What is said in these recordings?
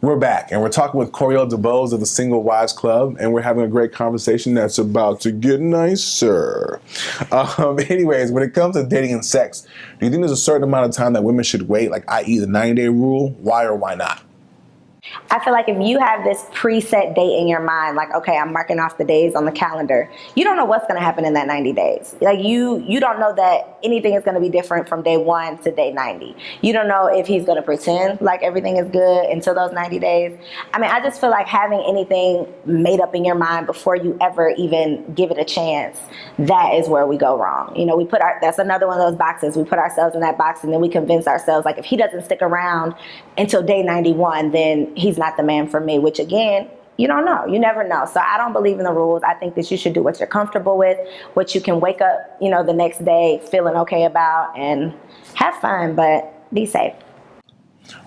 We're back, and we're talking with Koereyelle Dubose of the Single Wives Club, and we're having a great conversation that's about to get nicer. Anyways, when it comes to dating and sex, do you think there's a certain amount of time that women should wait, like i.e. the 90-day rule? Why or why not? I feel like if you have this preset date in your mind, like, okay, I'm marking off the days on the calendar, you don't know what's going to happen in that 90 days. Like you don't know that anything is going to be different from day 1 to day 90. You don't know if he's going to pretend like everything is good until those 90 days. I mean, I just feel like having anything made up in your mind before you ever even give it a chance, that is where we go wrong. You know, that's another one of those boxes. We put ourselves in that box and then we convince ourselves, like, if he doesn't stick around until day 91, then he's not the man for me, which again, you don't know. You never know. So I don't believe in the rules. I think that you should do what you're comfortable with, what you can wake up, the next day feeling okay about, and have fun, but be safe.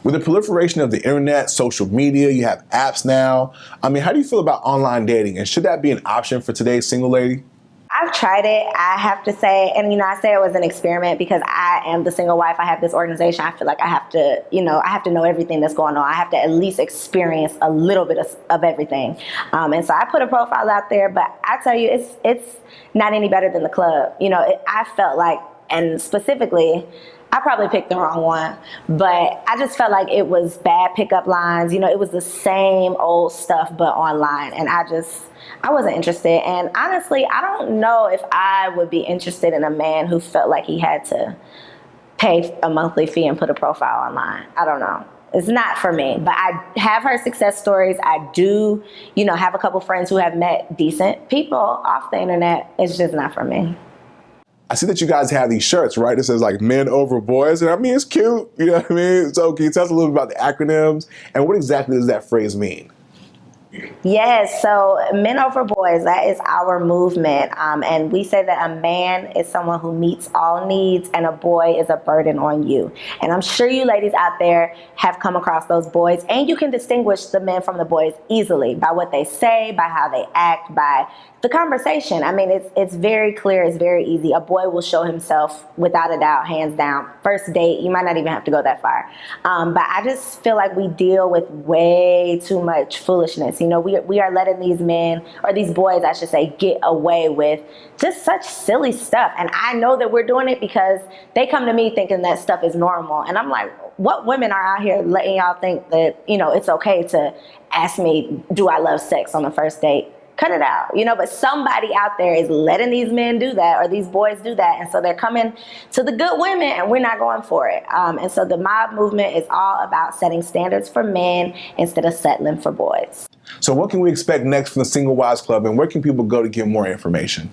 With the proliferation of the internet, social media, you have apps now. I mean, how do you feel about online dating? And should that be an option for today's single lady? I've tried it, I have to say, and I say it was an experiment because I am the single wife. I have this organization. I feel like I have to know everything that's going on. I have to at least experience a little bit of everything. And so I put a profile out there, but I tell you, it's not any better than the club. I felt like, and specifically, I probably picked the wrong one, but I just felt like it was bad pickup lines. It was the same old stuff, but online. And I wasn't interested. And honestly, I don't know if I would be interested in a man who felt like he had to pay a monthly fee and put a profile online. I don't know. It's not for me, but I have heard success stories. I do, have a couple friends who have met decent people off the internet. It's just not for me. I see that you guys have these shirts, right? It says like men over boys. And I mean, it's cute. You know what I mean? So can you tell us a little bit about the acronyms and what exactly does that phrase mean? Yes, so men over boys, that is our movement. And we say that a man is someone who meets all needs and a boy is a burden on you. And I'm sure you ladies out there have come across those boys, and you can distinguish the men from the boys easily by what they say, by how they act, by the conversation. I mean, it's very clear. It's very easy. A boy will show himself without a doubt, hands down. First date, you might not even have to go that far. But I just feel like we deal with way too much foolishness. We are letting these men, or these boys, I should say, get away with just such silly stuff. And I know that we're doing it because they come to me thinking that stuff is normal. And I'm like, what women are out here letting y'all think that, it's okay to ask me, do I love sex on the first date? Cut it out, but somebody out there is letting these men do that, or these boys do that. And so they're coming to the good women and we're not going for it. And so the mob movement is all about setting standards for men instead of settling for boys. So what can we expect next from the Single Wives Club, and where can people go to get more information?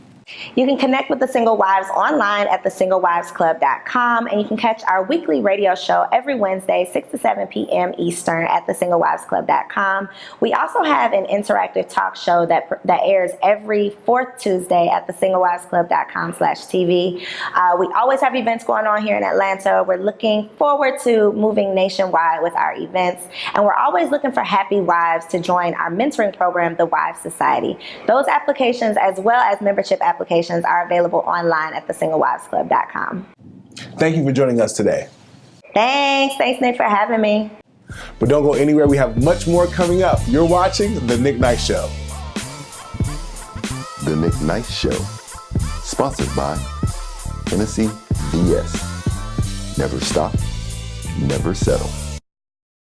You can connect with the Single Wives online at thesinglewivesclub.com, and you can catch our weekly radio show every Wednesday, 6 to 7 p.m. Eastern at thesinglewivesclub.com. We also have an interactive talk show that airs every fourth Tuesday at thesinglewivesclub.com/TV. We always have events going on here in Atlanta. We're looking forward to moving nationwide with our events, and we're always looking for happy wives to join our mentoring program, the Wives Society. Those applications, as well as membership applications, are available online at thesinglewivesclub.com. Thank you for joining us today. Thanks, Nick, for having me. But don't go anywhere. We have much more coming up. You're watching The Nick Nice Show. The Nick Nice Show, sponsored by Tennessee VS. Never stop, never settle.